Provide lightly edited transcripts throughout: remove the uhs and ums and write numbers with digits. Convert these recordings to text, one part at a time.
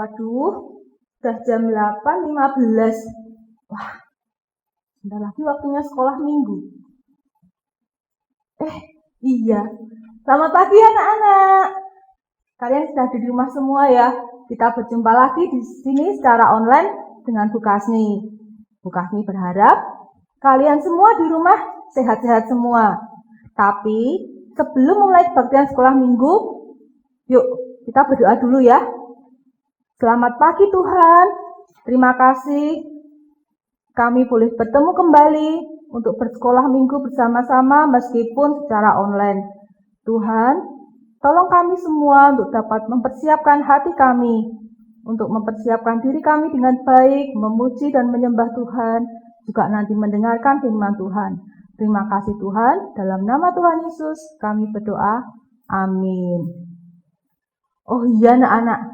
Waduh, udah jam 8.15. Wah, sebentar lagi waktunya sekolah minggu. Iya. Selamat pagi anak-anak. Kalian sudah di rumah semua ya. Kita berjumpa lagi di sini secara online dengan Bu Kasni. Bu Kasni berharap kalian semua di rumah sehat-sehat semua. Tapi sebelum mulai kebaktian sekolah minggu, yuk kita berdoa dulu ya. Selamat pagi Tuhan. Terima kasih kami boleh bertemu kembali untuk bersekolah minggu bersama-sama meskipun secara online. Tuhan, tolong kami semua untuk dapat mempersiapkan hati kami, untuk mempersiapkan diri kami dengan baik, memuji dan menyembah Tuhan, juga nanti mendengarkan firman Tuhan. Terima kasih Tuhan, dalam nama Tuhan Yesus kami berdoa, amin. Oh iya anak-anak,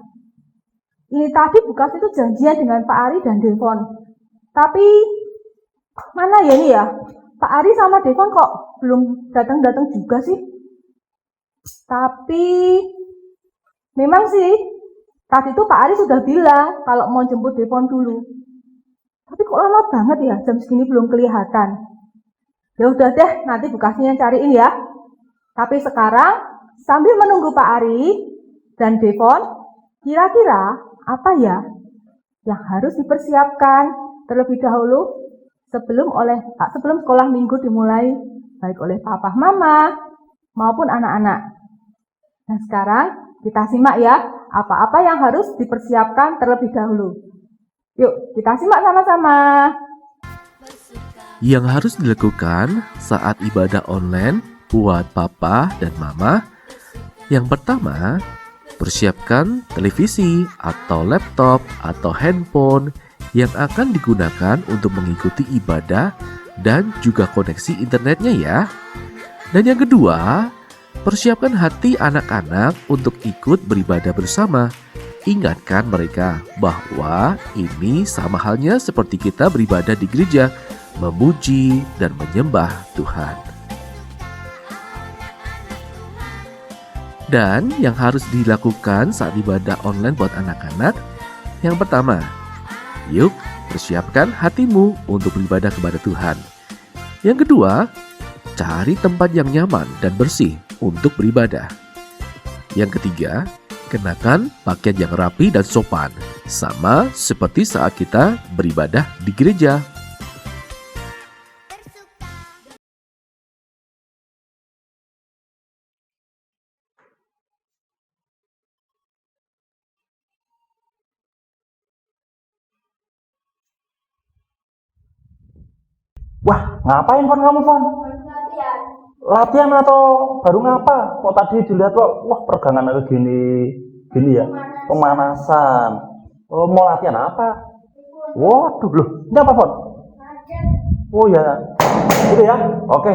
ini tadi Bu Kasni itu janjian dengan Pak Ari dan Devon. Tapi mana ya ini ya? Pak Ari sama Devon kok belum datang-datang juga sih? Tapi memang sih tadi itu Pak Ari sudah bilang kalau mau jemput Devon dulu. Tapi kok lama banget ya, jam segini belum kelihatan. Ya udah deh, nanti Bu Kasni yang cariin ya. Tapi sekarang sambil menunggu Pak Ari dan Devon, kira-kira apa ya yang harus dipersiapkan terlebih dahulu sebelum sekolah minggu dimulai, baik oleh papa, mama, maupun anak-anak. Nah sekarang kita simak ya, apa-apa yang harus dipersiapkan terlebih dahulu. Yuk kita simak sama-sama. Yang harus dilakukan saat ibadah online buat papa dan mama. Yang pertama, persiapkan televisi atau laptop atau handphone yang akan digunakan untuk mengikuti ibadah dan juga koneksi internetnya ya. Dan yang kedua, persiapkan hati anak-anak untuk ikut beribadah bersama. Ingatkan mereka bahwa ini sama halnya seperti kita beribadah di gereja, memuji dan menyembah Tuhan. Dan yang harus dilakukan saat ibadah online buat anak-anak, yang pertama, yuk persiapkan hatimu untuk beribadah kepada Tuhan. Yang kedua, cari tempat yang nyaman dan bersih untuk beribadah. Yang ketiga, kenakan pakaian yang rapi dan sopan, sama seperti saat kita beribadah di gereja. Wah, ngapain Fon kamu Fon? Latihan atau baru ngapa? Kok tadi dilihat kok, wah peregangan kayak gini ya? Pemanasan. Oh, mau latihan apa? Waduh loh, ini apa Fon? Oh ya, gitu ya? Oke.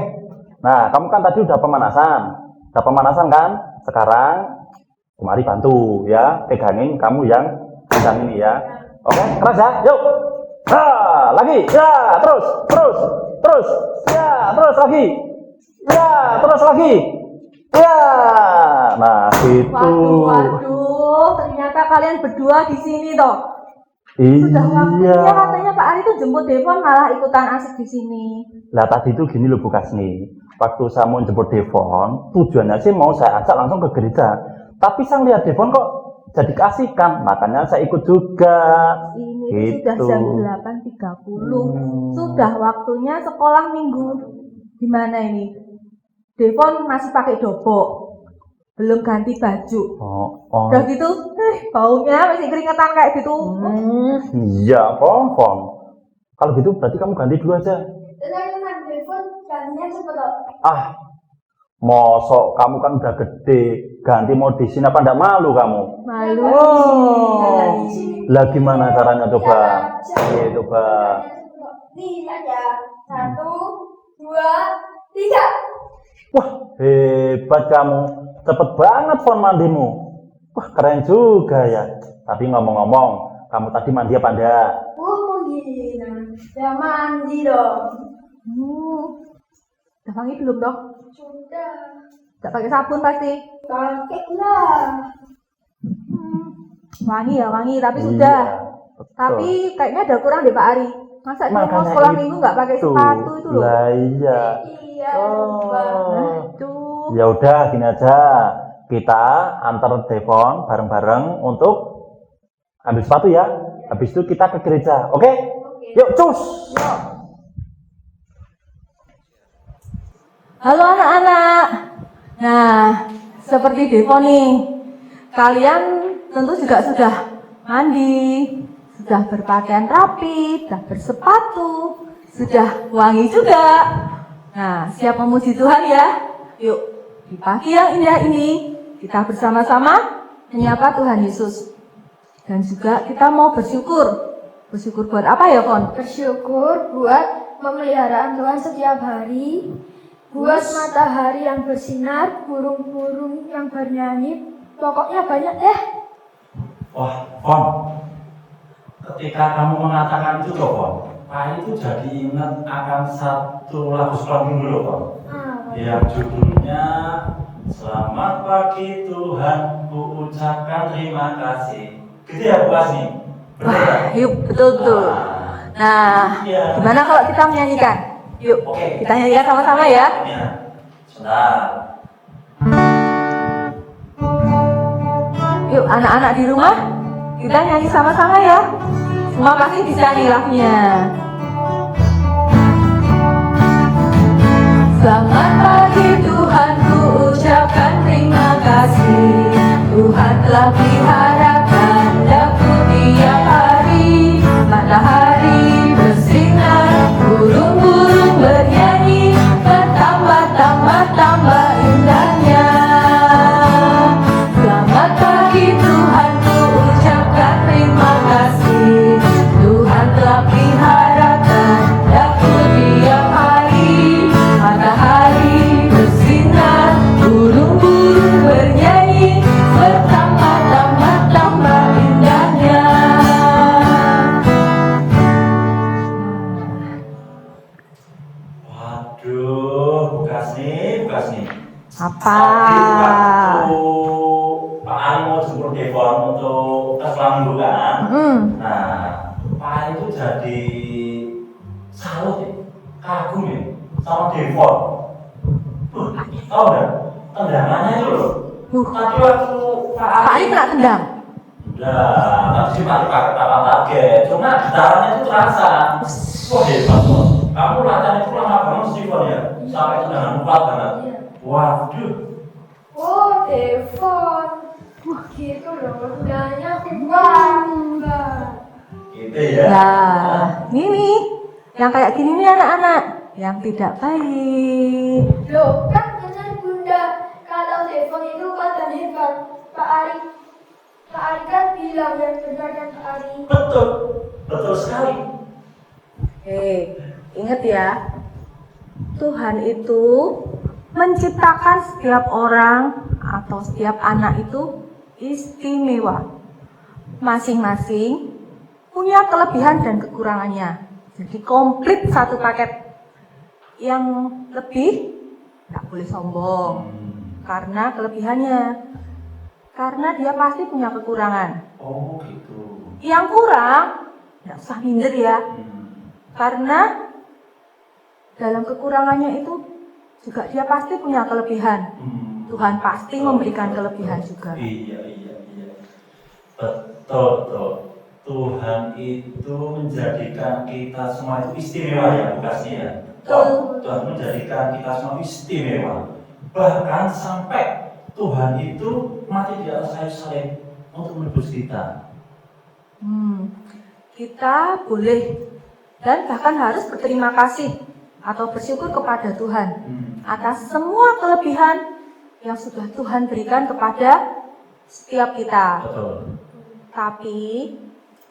Nah, kamu kan tadi udah pemanasan kan? Sekarang kemari bantu ya, pegangin kamu yang pegang ini ya. Oke, keras ya, yuk. Lagi, ya, terus, ya, terus lagi, ya, terus lagi, ya, nah gitu. Waduh, ternyata kalian berdua di sini toh. Sudah waktunya Iya. katanya Pak Ari tuh jemput Devon malah ikutan asik di sini. Lah tadi itu gini loh Bu Kasni, waktu saya mau jemput Devon, tujuannya sih mau saya ajak langsung ke gereja, tapi saya lihat Devon kok jadi keasikan, makanya saya ikut juga. Ini Gitu. sudah jam 8.30. Sudah waktunya sekolah minggu. Gimana ini? Devon masih pakai dobok. Belum ganti baju. Oh. Udah gitu, baunya masih keringetan kayak gitu. Iya, Fon. Kalau gitu berarti kamu ganti dulu aja. Tenang, Devon gantinya cepet loh. Mosok kamu kan udah gede, ganti mau di sini apa ndak malu kamu? Malu. Lah gimana caranya coba? Coba. Nih aja. 1, 2, 3. Wah, hebat kamu. Cepet banget Fon mandimu. Wah, keren juga ya. Tapi ngomong-ngomong, kamu tadi mandi apa enggak? Mandi. Udah mandi dong. Udah wangi belum dok? Sudah. Gak pakai sabun pasti. Pakai lah. Wangi ya wangi, tapi Iya, sudah. betul. Tapi kayaknya ada kurang deh Pak Ari. Masa dia mau Makanya sekolah minggu nggak pakai sepatu itu loh? Lah iya. Iya, Oh. Aduh. Ya udah gini aja. Kita antar Devon bareng-bareng untuk ambil sepatu ya. Habis itu kita ke gereja. Oke? Oke. Yuk, cus. Halo anak-anak. Nah, seperti Devo nih. Kalian tentu juga sudah mandi, sudah berpakaian rapi, sudah bersepatu, sudah wangi juga. Nah, siap memuji Tuhan ya? Yuk, di pagi yang indah ini kita bersama-sama menyapa Tuhan Yesus. Dan juga kita mau bersyukur. Bersyukur buat apa ya, Kon? Bersyukur buat pemeliharaan Tuhan setiap hari, buat matahari yang bersinar, burung-burung yang bernyanyi, pokoknya banyak deh. Wah, Kon. Ketika kamu mengatakan itu loh, Kon. Pak itu jadi ingat akan satu lagu sekolah minggu loh, Kon. Yang judulnya Selamat pagi Tuhan, ku ucapkan terima kasih. Gitu ya Bu Asni? Wah, yuk, betul-betul. Nah, Iya. gimana kalau kita menyanyikan? Yuk, Oke. kita nyanyikan sama-sama ya. Sebentar. Yuk, anak-anak di rumah, kita nyanyi sama-sama ya. Semua pasti bisa nih lagunya. Selamat pagi Tuhan, ku ucapkan terima kasih. Tuhan telah peliharakan daku tiap hari. Matahari bersinar, burung-burung bernyanyi, bertambah-tambah indahnya. Selamat pagi Tuhan, ku ucapkan terima kasih. Tuhan telah peliharakan daku tiap hari. Matahari bersinar, burung-burung bernyanyi, bertambah-tambah indahnya. Waduh, bukas nih. Apa? Waktu Pak Ali mau jemput Devon untuk tes minggu kan? Nah, Pak Ali itu jadi salut ya, kagum ya sama Devon. Tahu nggak? Tendangannya itu loh. Tadi waktu Pak Pak Ali kena tendang. Udah, tapi sih Pak Ali pakai papan target. Cuma getarannya itu terasa. Wah hebat loh. Kamu latihan itu lama banget sih Devon ya? Sampai tendangan kuat banget. Waduh. Oh, Devon. Gitu loh, udahnya kuat. Gitu ya. Nah, ini yang kayak gini nih anak-anak yang tidak baik. Loh, kan benar Bunda, kalau Devon itu kan hebat. Pak Ari kan bilang yang benar kan Pak Ari. Betul sekali. Ingat ya, Tuhan itu menciptakan setiap orang atau setiap anak itu istimewa. Masing-masing punya kelebihan dan kekurangannya. Jadi komplit satu paket. Yang lebih nggak boleh sombong karena kelebihannya. Karena dia pasti punya kekurangan. Oh gitu. Yang kurang nggak usah minder ya. Karena dalam kekurangannya itu juga dia pasti punya kelebihan. Tuhan pasti memberikan kelebihan juga. Iya. Betul. Tuhan itu menjadikan kita semua itu istimewa ya, Bukasnya ya. Tuhan menjadikan kita semua istimewa. Bahkan sampai Tuhan itu mati di atas kayu salib untuk menebus kita. Kita boleh dan bahkan harus berterima kasih atau bersyukur kepada Tuhan atas semua kelebihan yang sudah Tuhan berikan kepada setiap kita. Betul. Tapi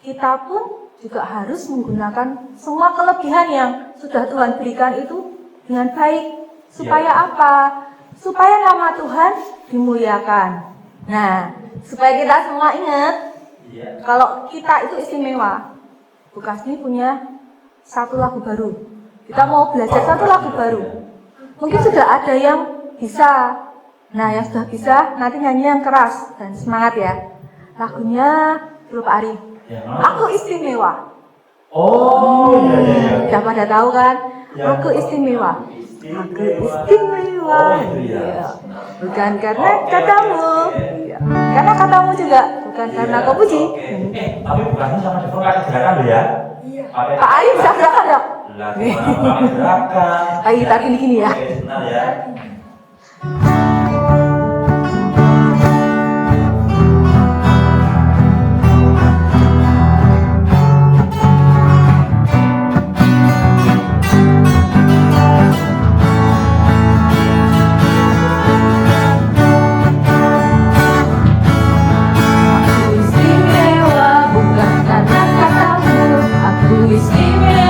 kita pun juga harus menggunakan semua kelebihan yang sudah Tuhan berikan itu dengan baik. Supaya apa? Supaya nama Tuhan dimuliakan. Nah, supaya kita semua ingat kalau kita itu istimewa. Bukasni punya satu lagu baru. Kita mau belajar satu lagu baru. Mungkin sudah ada yang bisa. Nah, yang sudah bisa nanti nyanyi yang keras dan semangat ya. Lagunya dulu Pak Ari. Ya. Aku istimewa. Oh, iya. Udah pada tahu kan? Ya. Aku istimewa. Aku istimewa. Oh, itu ya. Iya. Bukan karena katamu. Iya. Karena katamu juga. Bukan karena kau puji. Tapi bukannya sama Devon pakai gerakan loh ya? Iya. Pak Ari bisa gerakan dong? Lah, pakai gerakan. Kayak gitar gini-gini ya. Oke, sebentar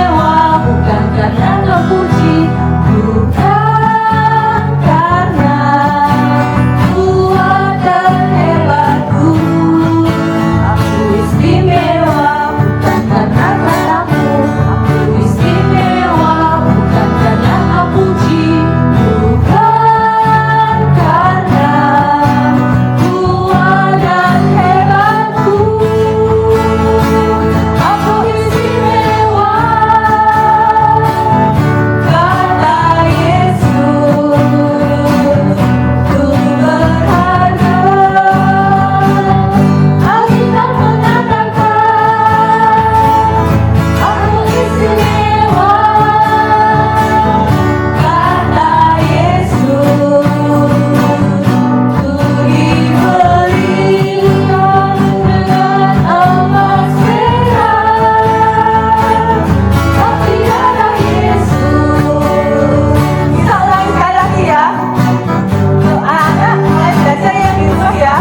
ya.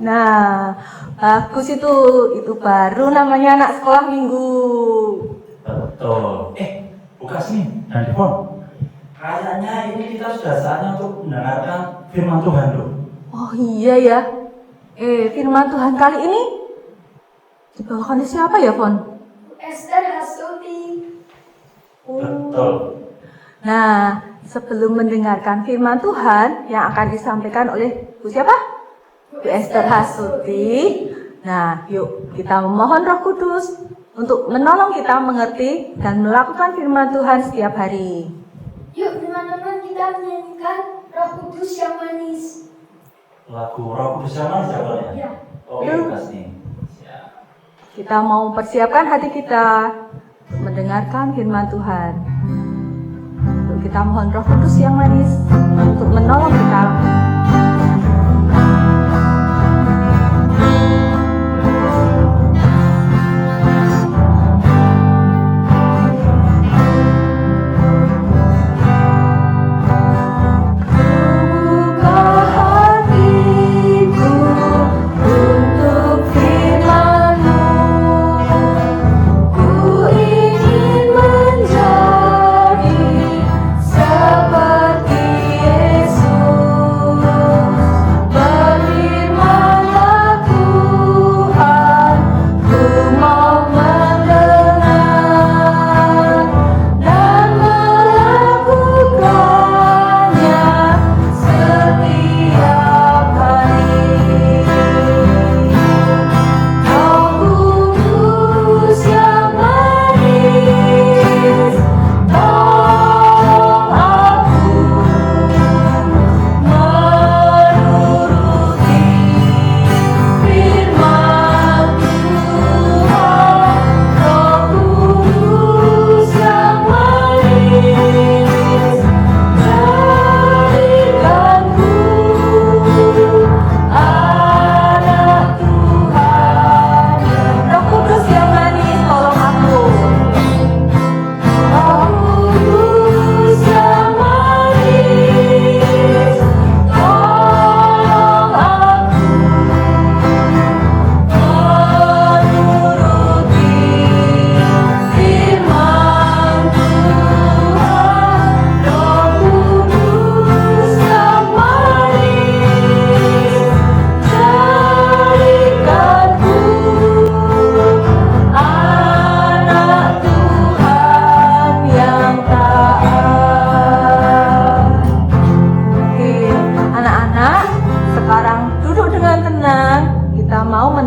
Nah, bagus itu baru namanya anak sekolah minggu. Betul. Buka sini dan Devon. Kayaknya ini kita sudah saatnya untuk mendengarkan firman Tuhan loh. Oh iya ya. Firman Tuhan kali ini dibawakan oleh siapa ya, Fon? Esther Hasuti. Betul. Nah, sebelum mendengarkan firman Tuhan yang akan disampaikan oleh Bu siapa? Bu Esther Hasuti. Nah, yuk kita memohon Roh Kudus untuk menolong kita mengerti dan melakukan firman Tuhan setiap hari. Yuk teman-teman kita menyanyikan Roh Kudus yang manis. Lagu Roh Kudus yang manis ya, Bang? Ya. Oke, pasti. Siap. Kita mau persiapkan hati kita untuk mendengarkan firman Tuhan. Untuk kita mohon Roh Kudus yang manis untuk menolong kita. Seperti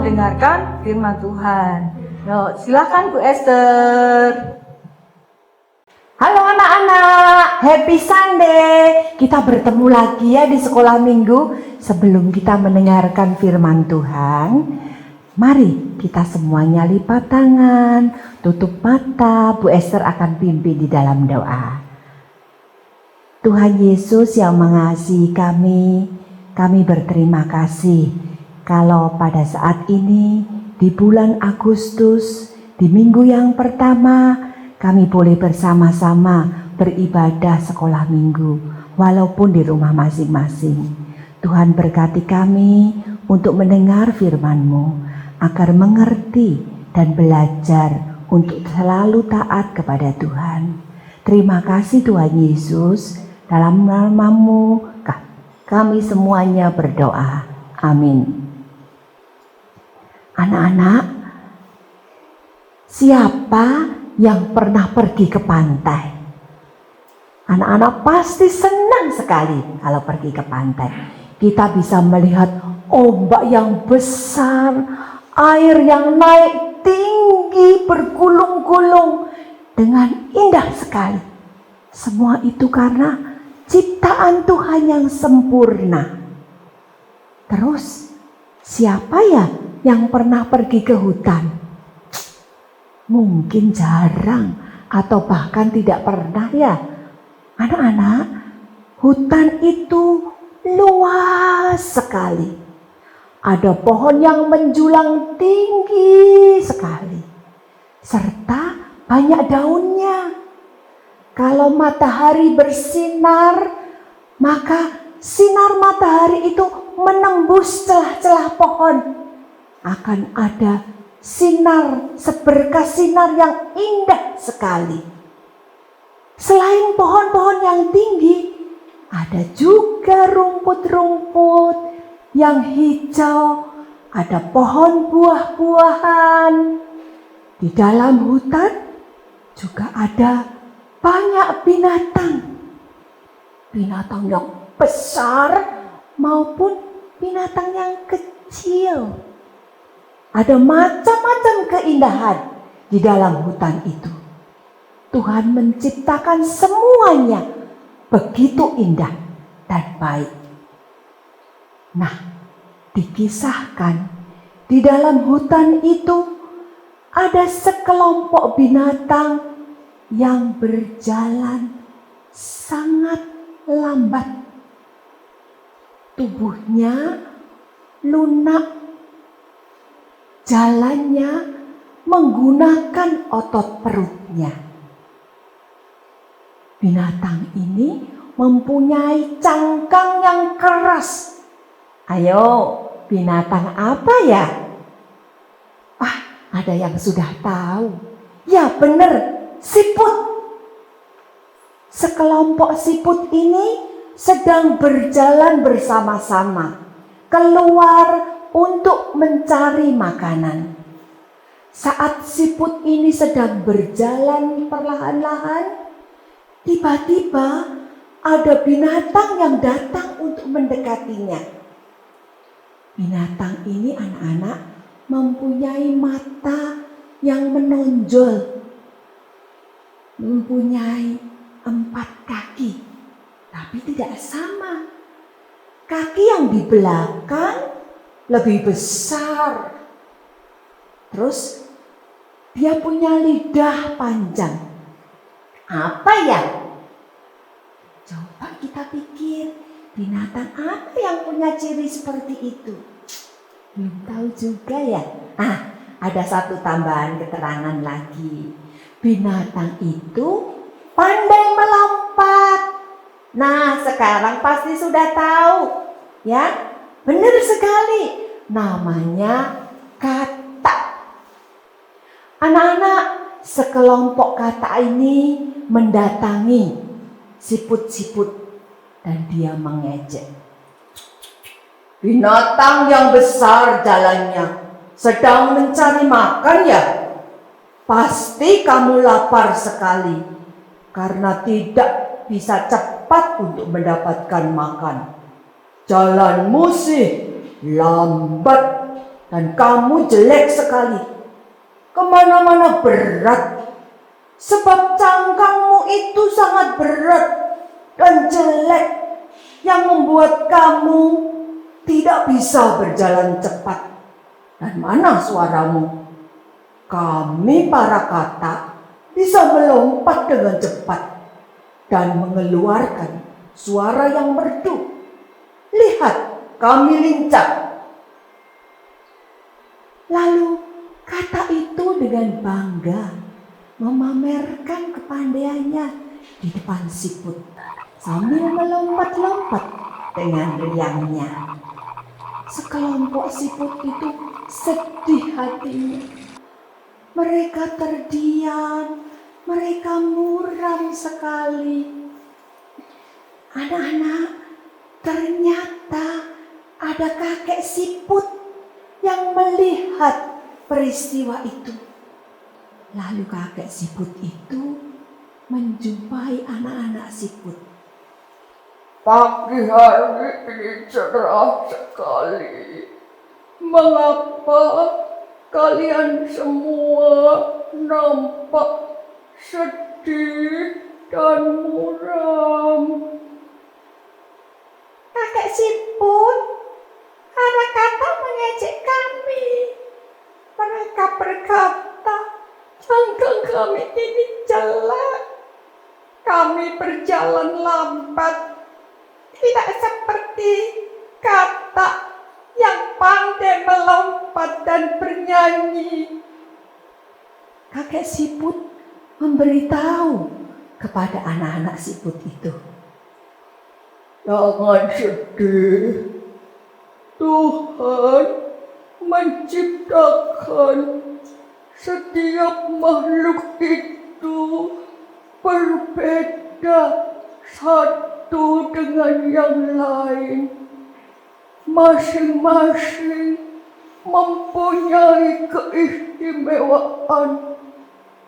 mendengarkan firman Tuhan. Yuk, silakan Bu Esther. Halo anak-anak, happy Sunday. Kita bertemu lagi ya di sekolah minggu. Sebelum kita mendengarkan firman Tuhan, mari kita semuanya lipat tangan, tutup mata. Bu Esther akan pimpin di dalam doa. Tuhan Yesus yang mengasihi kami berterima kasih kalau pada saat ini di bulan Agustus, di minggu yang pertama, kami boleh bersama-sama beribadah sekolah minggu, walaupun di rumah masing-masing. Tuhan berkati kami untuk mendengar firman-Mu, agar mengerti dan belajar untuk selalu taat kepada Tuhan. Terima kasih Tuhan Yesus, dalam nama-Mu kami semuanya berdoa. Amin. Anak-anak, siapa yang pernah pergi ke pantai? Anak-anak pasti senang sekali kalau pergi ke pantai. Kita bisa melihat ombak yang besar, air yang naik tinggi bergulung-gulung dengan indah sekali. Semua itu karena ciptaan Tuhan yang sempurna. Terus, siapa ya yang pernah pergi ke hutan? Mungkin jarang atau bahkan tidak pernah ya. Anak-anak, hutan itu luas sekali. Ada pohon yang menjulang tinggi sekali, serta banyak daunnya. Kalau matahari bersinar, maka sinar matahari itu menembus celah-celah pohon. Akan ada sinar, seberkas sinar yang indah sekali. Selain pohon-pohon yang tinggi, ada juga rumput-rumput yang hijau, ada pohon buah-buahan. Di dalam hutan juga ada banyak binatang. Binatang yang besar maupun binatang yang kecil. Ada macam-macam keindahan di dalam hutan itu. Tuhan menciptakan semuanya begitu indah dan baik. Nah, dikisahkan di dalam hutan itu ada sekelompok binatang yang berjalan sangat lambat. Tubuhnya lunak, jalannya menggunakan otot perutnya. Binatang ini mempunyai cangkang yang keras. Ayo, binatang apa ya? Ah, ada yang sudah tahu. Ya benar, siput. Sekelompok siput ini sedang berjalan bersama-sama keluar untuk mencari makanan. Saat siput ini sedang berjalan perlahan-lahan, tiba-tiba ada binatang yang datang untuk mendekatinya. Binatang ini anak-anak mempunyai mata yang menonjol, mempunyai 4 kaki, tapi tidak sama. Kaki yang di belakang lebih besar. Terus dia punya lidah panjang. Apa ya? Coba kita pikir, binatang apa yang punya ciri seperti itu? Belum tahu juga ya. Ada satu tambahan keterangan lagi. Binatang itu pandai melompat. Nah, sekarang pasti sudah tahu, ya? Benar sekali. Namanya katak. Anak-anak, sekelompok katak ini mendatangi siput-siput dan dia mengejek. Binatang yang besar jalannya, sedang mencari makan ya? Pasti kamu lapar sekali karena tidak bisa cepat untuk mendapatkan makan. Jalanmu sih lambat. Dan kamu jelek sekali. Kemana-mana berat. Sebab cangkangmu itu sangat berat dan jelek yang membuat kamu tidak bisa berjalan cepat. Dan mana suaramu? Kami para katak bisa melompat dengan cepat dan mengeluarkan suara yang merdu. Lihat, kami lincah. Lalu kata itu dengan bangga memamerkan kepandaiannya di depan siput sambil melompat-lompat dengan riangnya. Sekelompok siput itu sedih hatinya. Mereka terdiam, mereka muram sekali. Anak-anak, ternyata ada kakek siput yang melihat peristiwa itu. Lalu kakek siput itu menjumpai anak-anak siput. Pagi hari ini cerah sekali. Mengapa kalian semua nampak sedih dan muram? Kakek siput, kata-kata mengejek kami. Mereka berkata, cangkang kami ini jelek. Kami berjalan lambat, tidak seperti katak yang pandai melompat dan bernyanyi. Kakek siput memberitahu kepada anak-anak siput itu. Jangan sedih. Tuhan menciptakan setiap makhluk itu berbeda satu dengan yang lain. Masing-masing mempunyai keistimewaan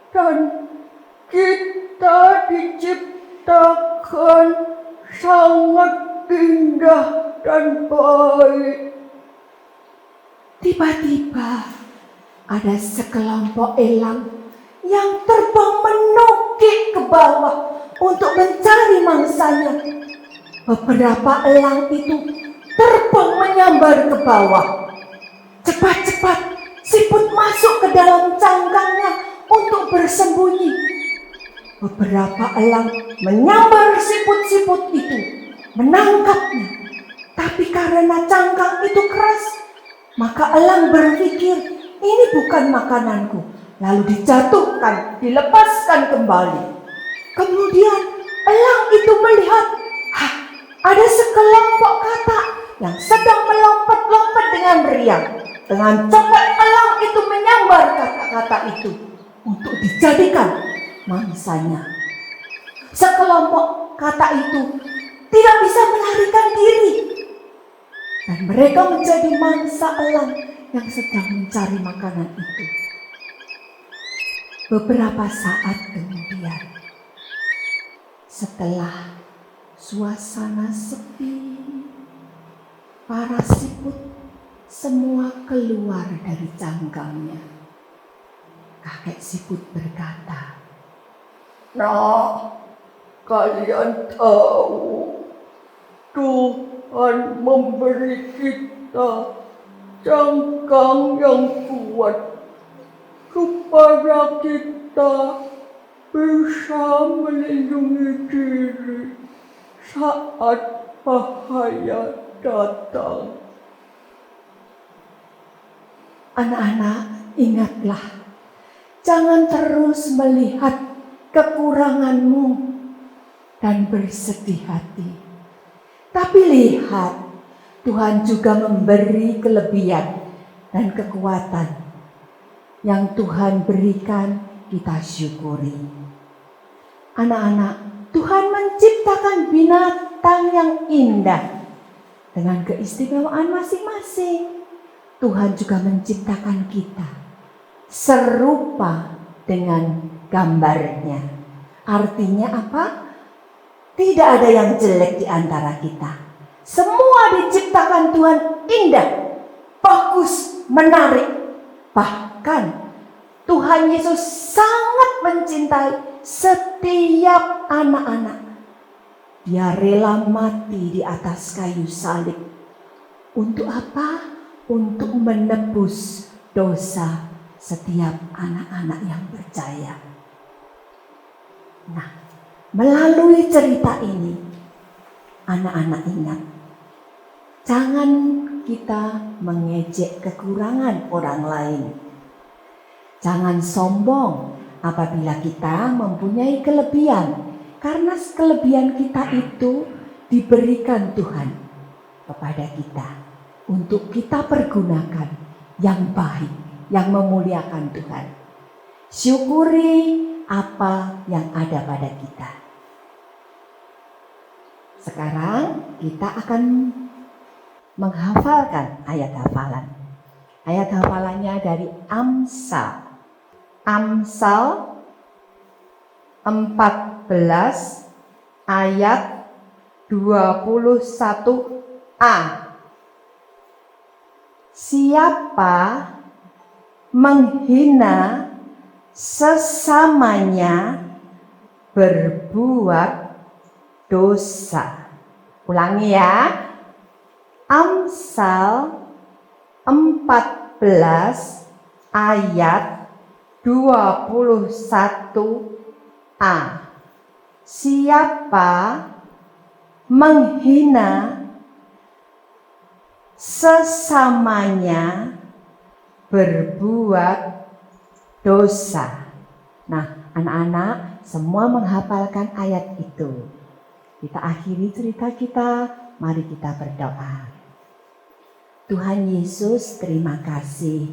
dan kita diciptakan sangat indah dan baik. Tiba-tiba ada sekelompok elang yang terbang menukik ke bawah untuk mencari mangsanya. Beberapa elang itu terbang menyambar ke bawah. Cepat-cepat siput masuk ke dalam cangkangnya untuk bersembunyi. Beberapa elang menyambar siput-siput itu, menangkapnya. Tapi karena cangkang itu keras, maka elang berpikir, ini bukan makananku. Lalu dijatuhkan, dilepaskan kembali. Kemudian elang itu melihat, ada sekelompok katak yang sedang melompat-lompat dengan riang. Dengan cepat elang itu menyambar katak-katak itu untuk dijadikan mangsanya. Sekelompok katak itu tidak bisa melarikan diri. Dan mereka menjadi mangsa elang yang sedang mencari makanan itu. Beberapa saat kemudian, setelah suasana sepi, para siput semua keluar dari cangkangnya. Kakek siput berkata, Nah, kalian tahu Tuhan memberi kita cangkang yang kuat supaya kita bisa melindungi diri saat bahaya datang. anak-anak, ingatlah, jangan terus melihat kekuranganmu dan bersedih hati. Tapi lihat, Tuhan juga memberi kelebihan dan kekuatan yang Tuhan berikan, kita syukuri. Anak-anak, Tuhan menciptakan binatang yang indah dengan keistimewaan masing-masing. Tuhan juga menciptakan kita serupa dengan gambarnya. Artinya apa? Tidak ada yang jelek di antara kita. Semua diciptakan Tuhan indah, bagus, menarik. Bahkan Tuhan Yesus sangat mencintai setiap anak-anak. Dia rela mati di atas kayu salib. Untuk apa? Untuk menebus dosa setiap anak-anak yang percaya. Nah, melalui cerita ini, anak-anak ingat, jangan kita mengejek kekurangan orang lain. Jangan sombong apabila kita mempunyai kelebihan, karena kelebihan kita itu diberikan Tuhan kepada kita untuk kita pergunakan yang baik, yang memuliakan Tuhan. Syukuri apa yang ada pada kita. Sekarang kita akan menghafalkan ayat hafalan. Ayat hafalannya dari Amsal. Amsal 14 ayat 21a. Siapa menghina sesamanya berbuat dosa. Ulangi ya. Amsal 14 ayat 21a. Siapa menghina sesamanya berbuat dosa. Nah, anak-anak semua menghafalkan ayat itu. Kita akhiri cerita kita, mari kita berdoa. Tuhan Yesus, terima kasih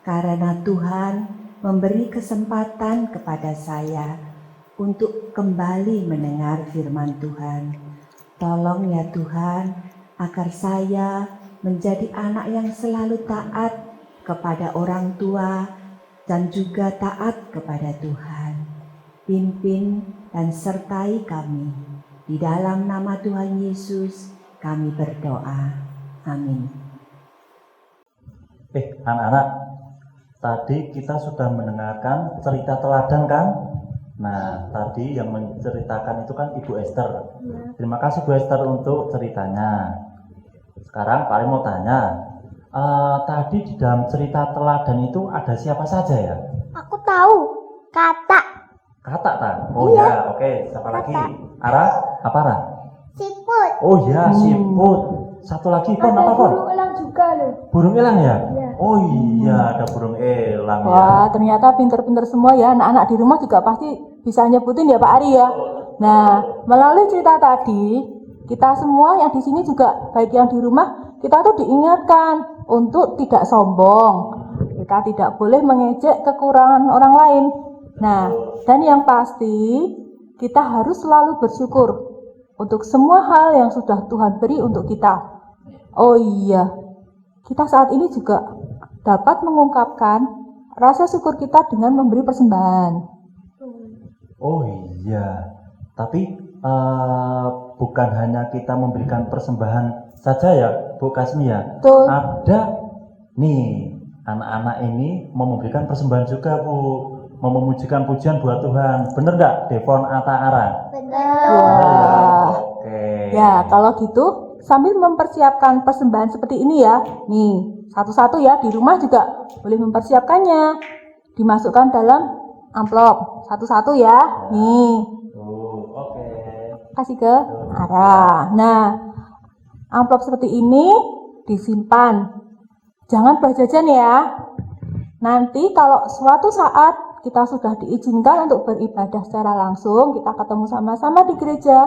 karena Tuhan memberi kesempatan kepada saya untuk kembali mendengar firman Tuhan. Tolong ya Tuhan, agar saya menjadi anak yang selalu taat kepada orang tua dan juga taat kepada Tuhan. Pimpin dan sertai kami. Di dalam nama Tuhan Yesus kami berdoa. Amin. Anak-anak, tadi kita sudah mendengarkan cerita teladan kan? Nah, tadi yang menceritakan itu kan Ibu Esther. Terima kasih Bu Esther untuk ceritanya. Sekarang Pak Ari mau tanya, tadi di dalam cerita teladan itu ada siapa saja ya? Aku tahu. Kata. Kata tak? Oh ya, oke. Siapa lagi? Ara? Apa Ara? Siput. Oh ya, siput. Satu lagi Pon, apa Pon? Burung elang juga loh. Burung elang ya? Iya. Oh iya, ada burung elang ya. Wah, ternyata pinter-pinter semua ya. Anak-anak di rumah juga pasti bisa nyebutin ya Pak Ari ya. Nah, melalui cerita tadi, kita semua yang di sini juga, baik yang di rumah, kita tuh diingatkan untuk tidak sombong. Kita tidak boleh mengejek kekurangan orang lain. Nah, dan yang pasti, kita harus selalu bersyukur untuk semua hal yang sudah Tuhan beri untuk kita. Oh iya, kita saat ini juga dapat mengungkapkan rasa syukur kita dengan memberi persembahan. Oh iya, tapi bukan hanya kita memberikan persembahan saja ya Bu Kasmi ya. Betul. Ada nih anak-anak ini mau memberikan persembahan juga Bu, mau memujikan pujian buat Tuhan. Bener nggak Devon Ata Ara? Wah. Oke. Ya, kalau gitu sambil mempersiapkan persembahan seperti ini ya. Nih, satu-satu ya, di rumah juga boleh mempersiapkannya. Dimasukkan dalam amplop satu-satu ya. Nih, Oke. kasih ke arah. Nah, amplop seperti ini disimpan. Jangan buat jajan ya. Nanti kalau suatu saat kita sudah diizinkan untuk beribadah secara langsung, kita ketemu sama-sama di gereja.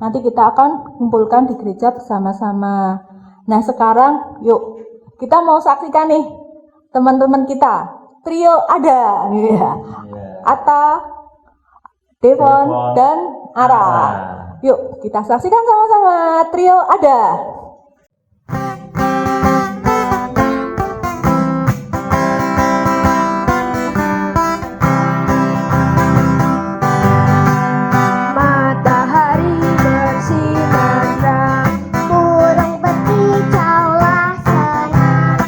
Nanti kita akan kumpulkan di gereja bersama-sama. Nah, sekarang yuk kita mau saksikan nih teman-teman kita. Trio ada nih ya. Atta, Devon, dan Ara. Yuk kita saksikan sama-sama trio ada. Matahari bersinar terang, burung berkicaulah senang.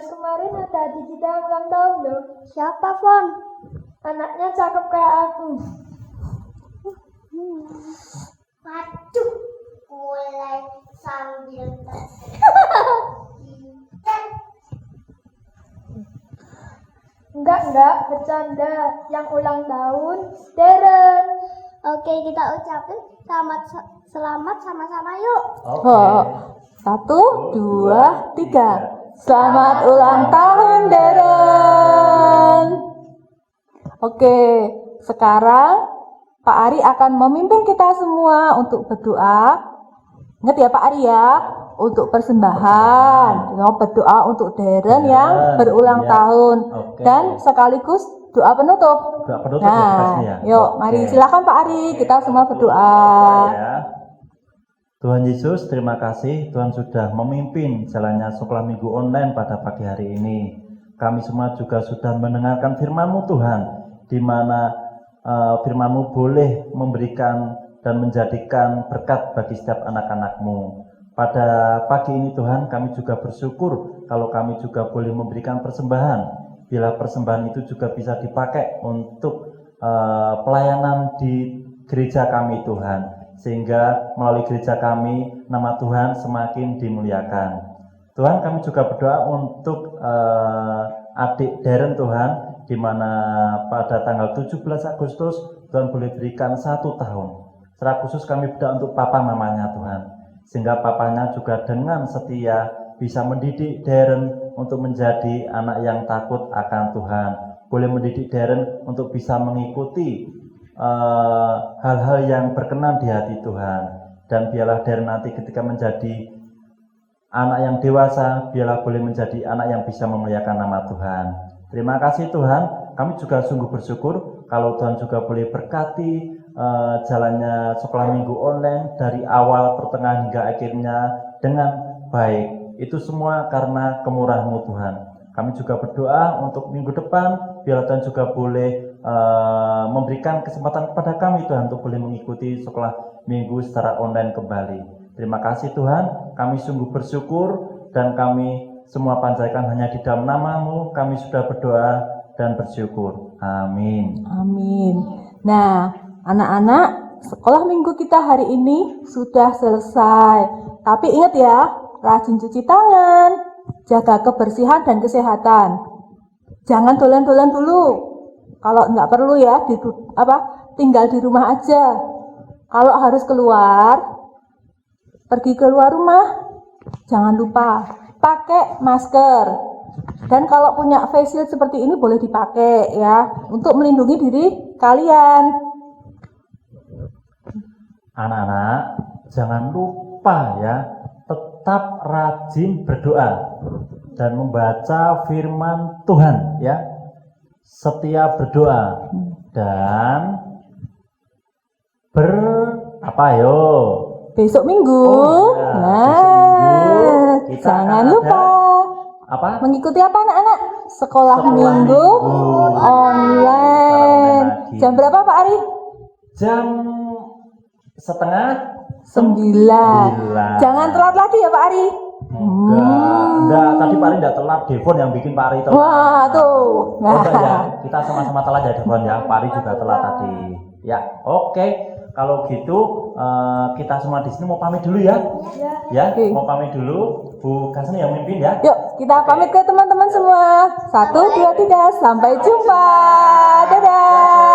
kemarin ada adik kita yang ulang tahun loh. Siapa, Fon? Anaknya cakep kayak aku. Waduh, mulai sambil Enggak, bercanda. Yang ulang tahun, Darren. Oke, kita ucapin selamat sama-sama yuk. Oh, 1, 2, 3. Selamat ulang tahun, Darren. Oke, sekarang Pak Ari akan memimpin kita semua untuk berdoa. Ingat ya Pak Ari ya, untuk persembahan. Kita berdoa untuk Darren yang berulang tahun. Oke. Dan sekaligus doa penutup. Doa penutup ya, Kasmi ya? Yuk, mari Oke. silakan Pak Ari, kita semua berdoa. Ya. Tuhan Yesus, terima kasih Tuhan sudah memimpin jalannya sekolah minggu online pada pagi hari ini. Kami semua juga sudah mendengarkan firman-Mu Tuhan, di mana firman-Mu boleh memberikan dan menjadikan berkat bagi setiap anak-anak-Mu. Pada pagi ini Tuhan, kami juga bersyukur kalau kami juga boleh memberikan persembahan. Bila persembahan itu juga bisa dipakai untuk pelayanan di gereja kami Tuhan. Sehingga melalui gereja kami, nama Tuhan semakin dimuliakan. Tuhan, kami juga berdoa untuk adik Darren Tuhan, di mana pada tanggal 17 Agustus Tuhan boleh berikan 1 tahun. Secara khusus kami berdoa untuk papa mamanya Tuhan, sehingga papanya juga dengan setia bisa mendidik Darren untuk menjadi anak yang takut akan Tuhan. Boleh mendidik Darren untuk bisa mengikuti hal-hal yang berkenan di hati Tuhan. Dan biarlah Darren nanti ketika menjadi anak yang dewasa, biarlah boleh menjadi anak yang bisa memuliakan nama Tuhan. Terima kasih Tuhan, kami juga sungguh bersyukur kalau Tuhan juga boleh berkati jalannya sekolah minggu online dari awal, pertengahan hingga akhirnya dengan baik. Itu semua karena kemurahan-Mu Tuhan. Kami juga berdoa untuk minggu depan, biarlah Tuhan juga boleh memberikan kesempatan kepada kami Tuhan untuk boleh mengikuti sekolah minggu secara online kembali. Terima kasih Tuhan, kami sungguh bersyukur dan kami semua panjatkan hanya di dalam nama-Mu kami sudah berdoa dan bersyukur. Amin. Amin. Nah, anak-anak, sekolah minggu kita hari ini sudah selesai. Tapi ingat ya, rajin cuci tangan, jaga kebersihan dan kesehatan. Jangan dolan-dolan dulu. Kalau nggak perlu ya, tinggal di rumah aja. Kalau harus keluar, pergi keluar rumah, jangan lupa pakai masker. Dan kalau punya face shield seperti ini boleh dipakai ya, untuk melindungi diri kalian. Anak-anak, jangan lupa ya, tetap rajin berdoa dan membaca firman Tuhan ya. Setiap berdoa dan Besok minggu, besok minggu kita jangan akan lupa ada mengikuti apa anak-anak? Sekolah minggu online. lagi. Jam berapa Pak Ari? Jam 9. 9. Jangan telat lagi ya Pak Ari. Enggak, tadi Pak Ari enggak telat, Devon yang bikin Pak Ari telat. Wah, tuh. Oh, enggak ya, kita sama-sama telat ya Devon ya, Pak Ari juga telat tadi. Ya, oke. Kalau gitu kita semua di sini mau pamit dulu ya. Ya, Oke. mau pamit dulu. Bu Kasmi yang mimpin ya. Yuk, kita pamit ke teman-teman semua. 1, 2, 3, sampai jumpa. Dadah.